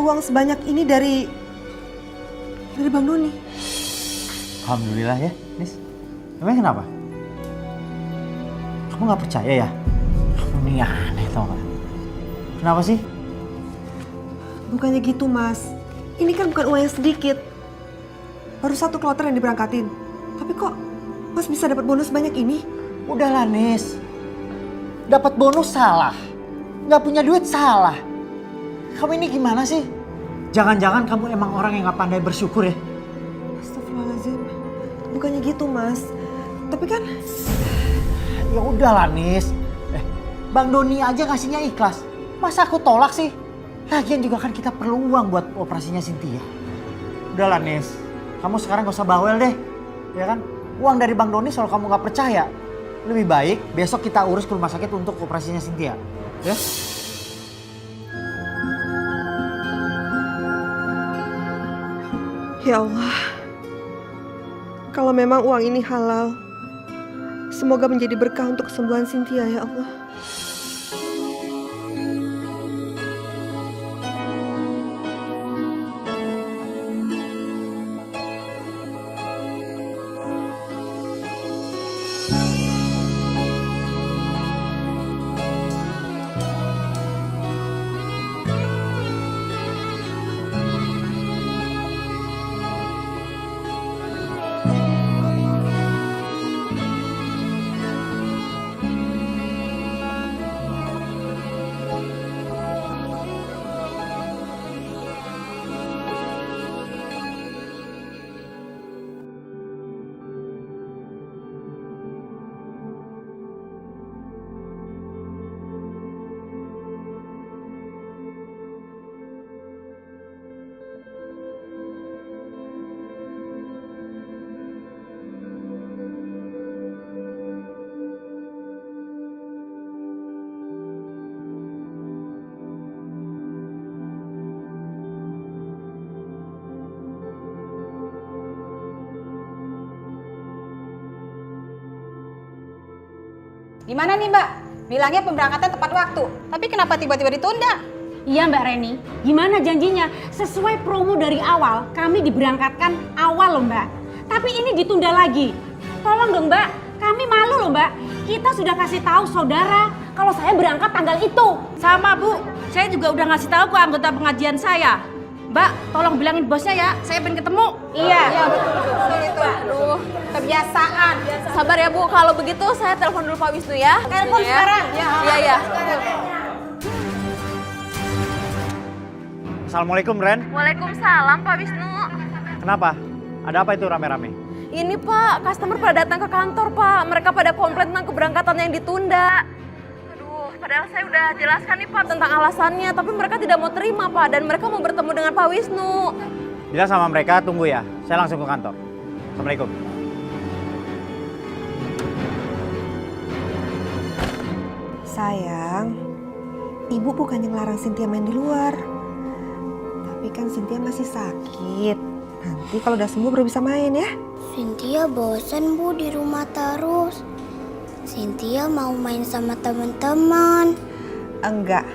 uang sebanyak ini dari Bang Doni. Alhamdulillah ya, Nis. Emang kenapa? Kamu nggak percaya ya? Kamu nih aneh tau gak? Kenapa sih? Bukannya gitu, Mas. Ini kan bukan uang yang sedikit. Baru 1 kloter yang diberangkatin. Tapi kok Mas bisa dapat bonus banyak ini? Udahlah, Nis. Dapat bonus salah. Nggak punya duit salah. Kamu ini gimana sih? Jangan-jangan kamu emang orang yang nggak pandai bersyukur ya? Astagfirullahaladzim. Bukannya gitu, Mas. Tapi kan... Ya udahlah, Nis. Bang Doni aja ngasihnya ikhlas. Masa aku tolak sih? Lagian juga kan kita perlu uang buat operasinya Cynthia. Udahlah, Nis. Kamu sekarang gak usah bawel deh. Ya kan? Uang dari Bang Doni soal kamu gak percaya. Lebih baik besok kita urus ke rumah sakit untuk operasinya Cynthia. Ya? Ya Allah. Kalau memang uang ini halal, semoga menjadi berkah untuk kesembuhan Cynthia, ya Allah. Gimana nih Mbak? Bilangnya pemberangkatan tepat waktu, tapi kenapa tiba-tiba ditunda? Iya Mbak Reni, gimana janjinya? Sesuai promo dari awal, kami diberangkatkan awal loh Mbak. Tapi ini ditunda lagi. Tolong dong Mbak, kami malu loh Mbak. Kita sudah kasih tahu saudara kalau saya berangkat tanggal itu. Sama Bu, saya juga udah ngasih tahu ke anggota pengajian saya. Mbak, tolong bilangin bosnya ya, saya pengen ketemu. Iya. Iya betul itu. Aduh, kebiasaan. Sabar ya Bu, kalau begitu saya telepon dulu Pak Wisnu ya. Telepon sekarang. Iya. Assalamualaikum, Ren. Waalaikumsalam Pak Wisnu. Kenapa? Ada apa itu rame-rame? Ini Pak, customer pada datang ke kantor Pak. Mereka pada komplain tentang keberangkatan yang ditunda. Aduh, padahal saya udah jelaskan nih Pak tentang alasannya. Tapi mereka tidak mau terima Pak. Dan mereka mau bertemu dengan Pak Wisnu. Bilang sama mereka, tunggu ya. Saya langsung ke kantor. Assalamualaikum. Sayang, Ibu bukan yang larang Cynthia main di luar. Tapi kan Cynthia masih sakit. Nanti kalau udah sembuh baru bisa main ya. Cynthia bosan Bu di rumah terus. Cynthia mau main sama teman-teman. Enggak.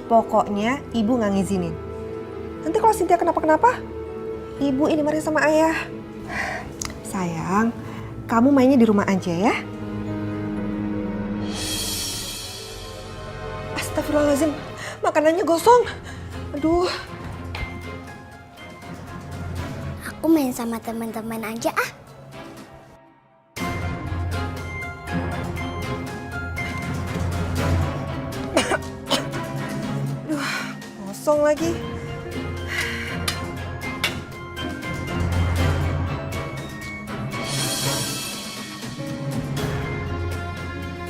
Pokoknya Ibu nggak ngizinin. Nanti kalau Cynthia kenapa-kenapa, Ibu ini marah sama Ayah. Sayang, kamu mainnya di rumah aja ya. Astagfirullahaladzim, makanannya gosong. Aduh. Aku main sama teman-teman aja ah. Aduh, kosong lagi.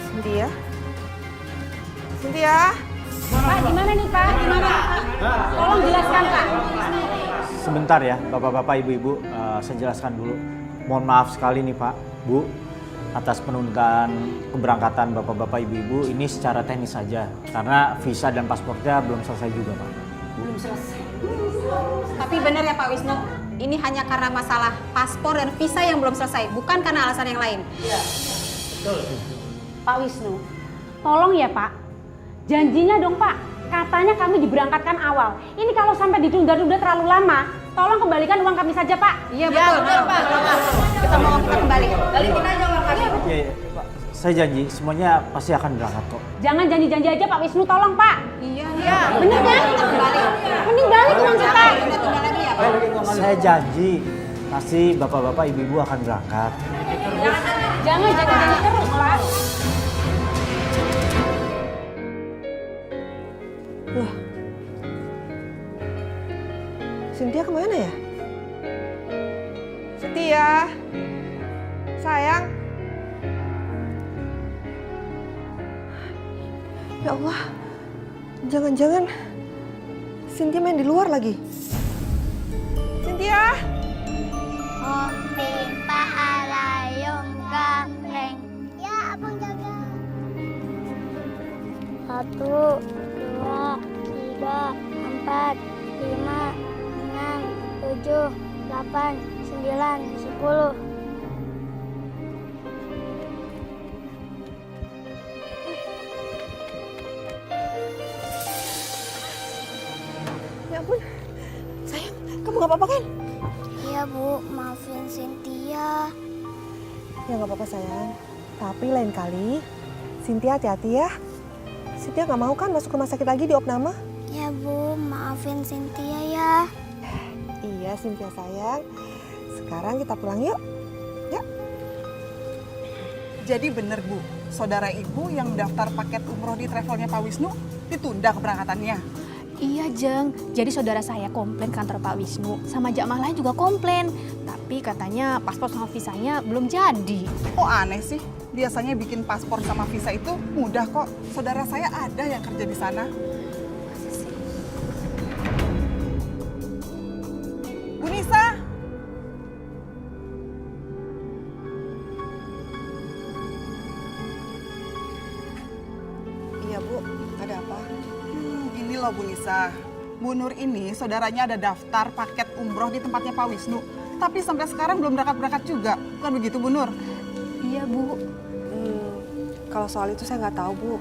Cynthia? Cynthia? Pak, gimana nih Pak? Gimana? Tolong jelaskan Pak. Sebentar ya, bapak-bapak, ibu-ibu, saya jelaskan dulu. Mohon maaf sekali nih Pak, Bu, atas penundaan keberangkatan bapak-bapak, ibu-ibu. Ini secara teknis saja, karena visa dan paspornya belum selesai juga Pak. Belum selesai. Tapi benar ya Pak Wisnu, ini hanya karena masalah paspor dan visa yang belum selesai, bukan karena alasan yang lain. Iya, betul. Pak Wisnu, tolong ya Pak. Janjinya dong Pak, Katanya kami diberangkatkan awal. Ini kalau sampai ditunda-tunda terlalu lama, tolong kembalikan uang kami saja, Pak. Iya betul, Pak. Kita mau kita kembali. Balikin aja uang kami. Iya, Pak. Saya janji semuanya pasti akan berangkat kok. Jangan janji-janji aja Pak Wisnu, tolong Pak. Iya. Bener kan? Kita kembali. Mending balik uang kita. Tunda lagi ya, Pak. Saya janji pasti bapak-bapak ibu-ibu akan berangkat. Jangan janji-janji terus, Pak. Loh, Cynthia kemana ya? Cynthia, sayang. Ya Allah, jangan-jangan Cynthia main di luar lagi. Cynthia! Opi Pak Alayong Gangreng. Ya, abang jaga. 1, 2, 3, 4, 5, 6, 7, 8, 9, 10. Ya ampun, sayang, kamu gak apa-apa kan? Iya Bu, maafin Cynthia. Ya gak apa-apa sayang, tapi lain kali Cynthia hati-hati ya. Cynthia gak mau kan masuk rumah sakit lagi di opname? Ya Bu, maafin Cynthia ya. Iya Cynthia sayang, sekarang kita pulang yuk. Ya. Jadi bener Bu, saudara ibu yang daftar paket umroh di travelnya Pak Wisnu ditunda keberangkatannya. Iya Jeng, jadi saudara saya komplain kantor Pak Wisnu, sama jamaah lain juga komplain. Tapi katanya paspor sama visanya belum jadi. Oh aneh sih, biasanya bikin paspor sama visa itu mudah kok. Saudara saya ada yang kerja di sana. Bu Nisa. Iya Bu, ada apa? Gini loh Bu Nisa, Bu Nur ini saudaranya ada daftar paket umroh di tempatnya Pak Wisnu. Tapi sampai sekarang belum berangkat-berangkat juga. Bukan begitu Bu Nur? Iya Bu. Kalau soal itu saya nggak tahu Bu.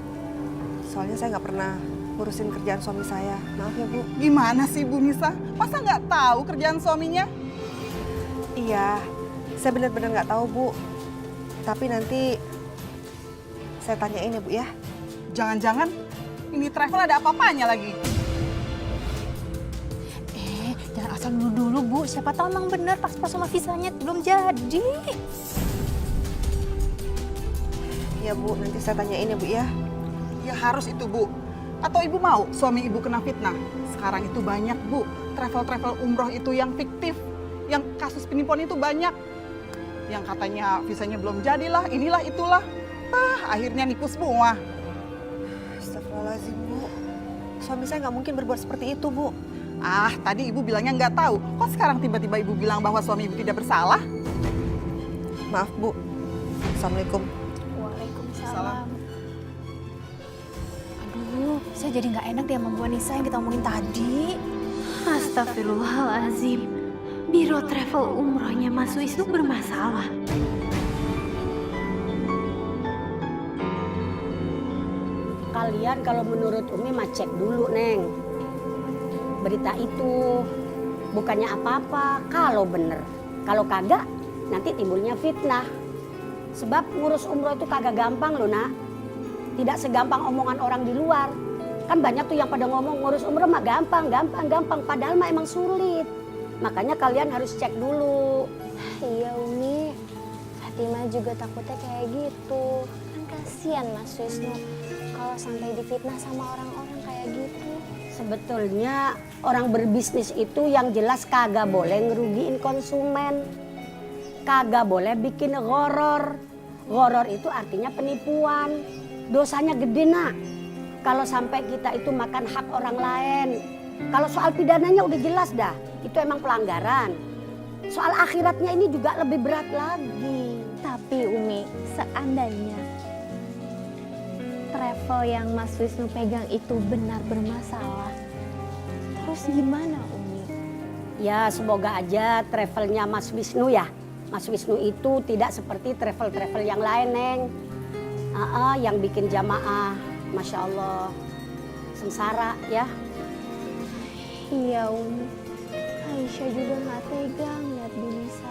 Soalnya saya nggak pernah ngurusin kerjaan suami saya. Maaf ya Bu. Gimana sih Bu Nisa? Masa nggak tahu kerjaan suaminya? Iya, saya benar-benar nggak tahu Bu. Tapi nanti saya tanyain ya Bu ya. Jangan-jangan ini travel ada apa-apanya lagi? Jangan asal nuduh dulu Bu, siapa tahu emang bener paspor sama visanya belum jadi. Iya Bu, nanti saya tanyain ya Bu ya. Ya harus itu Bu. Atau ibu mau suami ibu kena fitnah? Sekarang itu banyak Bu, travel-travel umroh itu yang fiktif. Yang kasus penipuan itu banyak. Yang katanya visanya belum jadilah, inilah itulah. Akhirnya nipu semua. Astagfirullahaladzim Bu. Suami saya nggak mungkin berbuat seperti itu Bu. Tadi ibu bilangnya nggak tahu. Kok sekarang tiba-tiba ibu bilang bahwa suami ibu tidak bersalah? Maaf Bu. Assalamualaikum. Waalaikumsalam. Aduh, saya jadi nggak enak deh sama Bu Anissa yang kita omongin tadi. Astagfirullahalazim. Biro travel umrohnya Mas Wisnu bermasalah. Kalian kalau menurut Umi mah cek dulu, Neng. Berita itu bukannya apa-apa kalau bener. Kalau kagak nanti timbulnya fitnah. Sebab ngurus umroh itu kagak gampang loh nak. Tidak segampang omongan orang di luar. Kan banyak tuh yang pada ngomong ngurus umroh mah gampang. Padahal mah emang sulit. Makanya kalian harus cek dulu. Iya Umi, Fatimah juga takutnya kayak gitu. Kan kasihan Mas Wisnu kalau sampai difitnah sama orang-orang kayak gitu. Sebetulnya orang berbisnis itu yang jelas kagak boleh ngerugiin konsumen. Kagak boleh bikin gharar. Gharar itu artinya penipuan. Dosanya gede nak. Kalau sampai kita itu makan hak orang lain. Kalau soal pidananya udah jelas dah. Itu emang pelanggaran. Soal akhiratnya ini juga lebih berat lagi. Tapi Umi, seandainya travel yang Mas Wisnu pegang itu benar bermasalah, terus gimana Umi? Ya semoga aja travelnya Mas Wisnu ya. Mas Wisnu itu tidak seperti travel-travel yang lain Neng. Yang bikin jamaah, Masya Allah. sengsara ya. Iya Umi, Aisyah juga nggak tega ngeliat Binisa.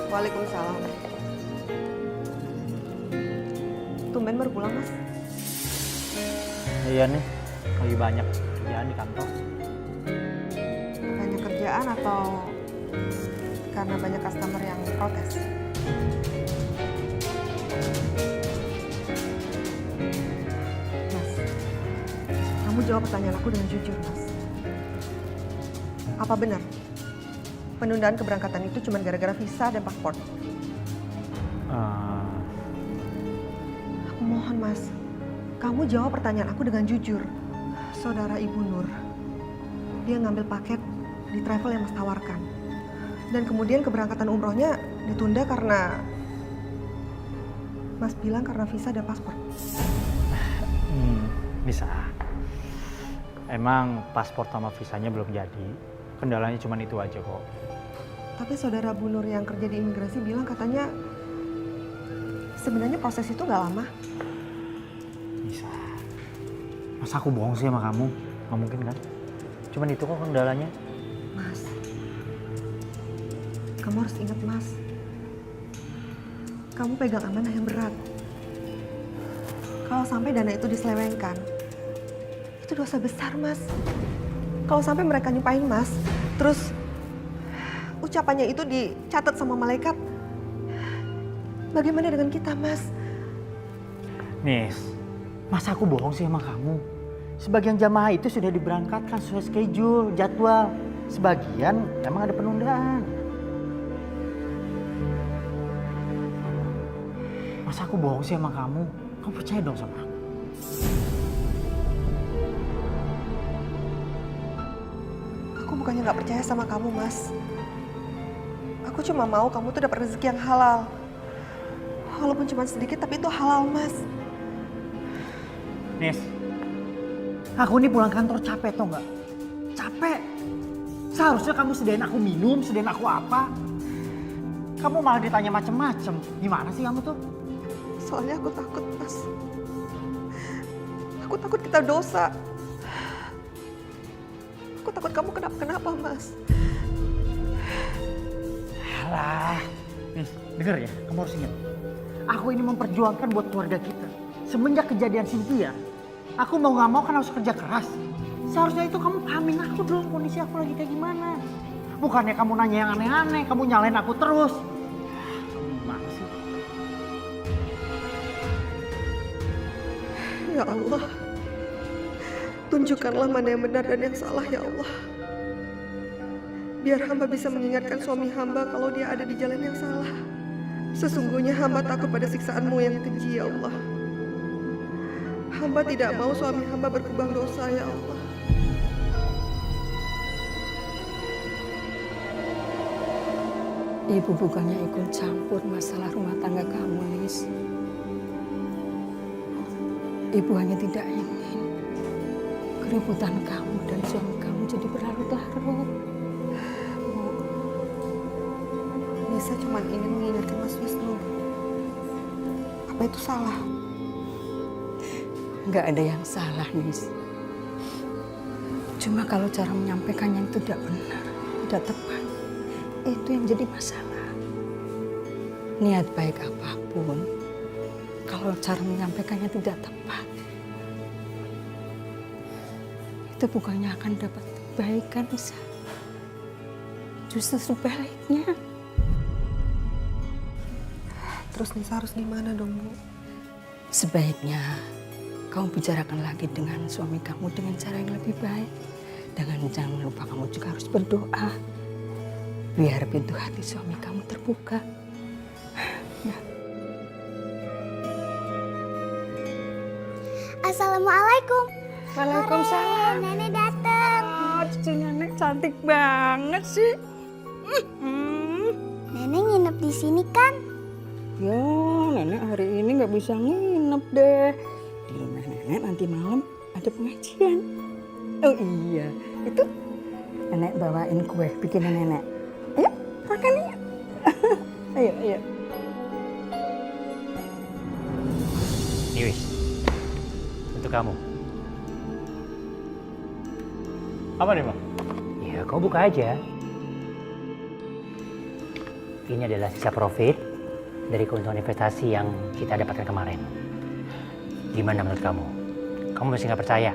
Waalaikumsalam. Tumben baru pulang, Mas. Iya nih, lagi banyak kerjaan di kantor. Banyak kerjaan atau karena banyak customer yang protes? Mas, kamu jawab pertanyaan aku dengan jujur, Mas. Apa benar penundaan keberangkatan itu cuma gara-gara visa dan paspor? Aku mohon, Mas. Kamu jawab pertanyaan aku dengan jujur. Saudara Ibu Nur, dia ngambil paket di travel yang Mas tawarkan. Dan kemudian keberangkatan umrohnya ditunda karena Mas bilang karena visa dan paspor. Bisa. Emang paspor sama visanya belum jadi. Kendalanya cuma itu aja kok. Tapi saudara Bu Nur yang kerja di imigrasi bilang katanya sebenarnya proses itu nggak lama. Bisa. Masa aku bohong sih sama kamu? Nggak mungkin kan? Cuman itu kok kendalanya. Mas, kamu harus ingat, Mas. Kamu pegang amanah yang berat. Kalau sampai dana itu diselewengkan, itu dosa besar, Mas. Kalau sampai mereka nyumpahin Mas, terus ucapannya itu dicatat sama malaikat, bagaimana dengan kita, Mas? Nis, masa aku bohong sih sama kamu? Sebagian jamaah itu sudah diberangkatkan sesuai schedule, jadwal. Sebagian emang ada penundaan. Masa aku bohong sih sama kamu? Kamu percaya dong sama aku? Aku bukannya nggak percaya sama kamu, Mas. Aku cuma mau kamu tuh dapat rezeki yang halal. Walaupun cuma sedikit, tapi itu halal, Mas. Nis, aku nih pulang kantor capek tau nggak? Capek. Seharusnya kamu sediain aku minum, sediain aku apa. Kamu malah ditanya macem-macem. Gimana sih kamu tuh? Soalnya aku takut, Mas. Aku takut kita dosa. Aku takut kamu kenapa-kenapa, Mas. Alah, Nis, denger ya, kamu harus ingat. Aku ini memperjuangkan buat keluarga kita. Semenjak kejadian Cynthia, aku mau nggak mau kan harus kerja keras. Seharusnya itu kamu pahamin aku dong kondisi aku lagi kayak gimana. Bukannya kamu nanya yang aneh-aneh, kamu nyalain aku terus. Gimana sih? Ya Allah, tunjukkanlah mana yang benar dan yang salah, ya Allah. Biar hamba bisa mengingatkan suami hamba kalau dia ada di jalan yang salah. Sesungguhnya hamba takut pada siksaanmu yang keji, ya Allah. Hamba tidak mau suami hamba berkubang dosa, ya Allah. Ibu bukannya ikut campur masalah rumah tangga kamu, Nis. Ibu hanya tidak ingin keributan kamu dan suami kamu jadi berlarut-larut. Nisa cuma ingin mengingatkan Mas Wisnu. Apa itu salah? Nggak ada yang salah, Nis. Cuma kalau cara menyampaikannya itu tidak benar, tidak tepat. Itu yang jadi masalah. Niat baik apapun, kalau cara menyampaikannya tidak tepat, itu bukannya akan dapat kebaikan, Nisa. Justru sebaliknya. Terus Nisa harus gimana dong, Bu? Sebaiknya kamu bicarakan lagi dengan suami kamu dengan cara yang lebih baik. Dengan jangan lupa kamu juga harus berdoa. Biar pintu hati suami kamu terbuka. Ya. Assalamualaikum. Waalaikumsalam. Nenek datang. Oh, cucu nenek cantik banget sih. Nenek nginep di sini kan? Ya, nenek hari ini nggak bisa nginep deh. Di rumah nenek nanti malam ada pengajian. Oh iya, itu nenek bawain kue bikinan nenek. Ayo, makan ya. Ayo, ayo. Ini Wis, untuk kamu. Apa nih Bang? Ya, kau buka aja. Ini adalah sisa profit dari keuntungan investasi yang kita dapatkan kemarin. Gimana menurut kamu? Kamu masih nggak percaya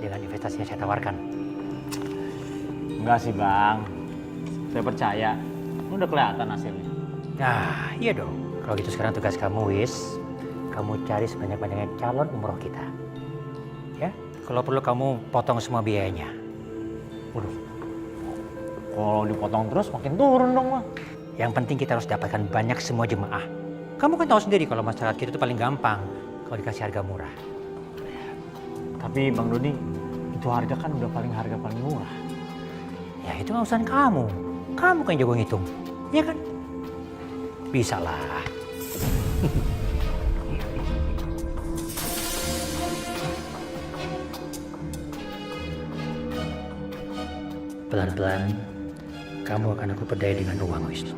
dengan investasi yang saya tawarkan? Enggak sih Bang, saya percaya. Udah kelihatan hasilnya. Nah, iya dong. Kalau gitu sekarang tugas kamu, Wis. Kamu cari sebanyak-banyaknya calon umroh kita. Ya, kalau perlu kamu potong semua biayanya. Waduh, kalau dipotong terus makin turun dong Bang. Yang penting kita harus dapatkan banyak semua jemaah. Kamu kan tahu sendiri kalau masyarakat kita itu paling gampang kalau dikasih harga murah. Tapi Bang Doni, itu harga kan udah harga paling murah. Ya itu urusan kamu. Kamu kan jago ngitung. Ya kan? Bisa lah. Pelan-pelan, kamu akan aku perdaya dengan uang, Wisnu.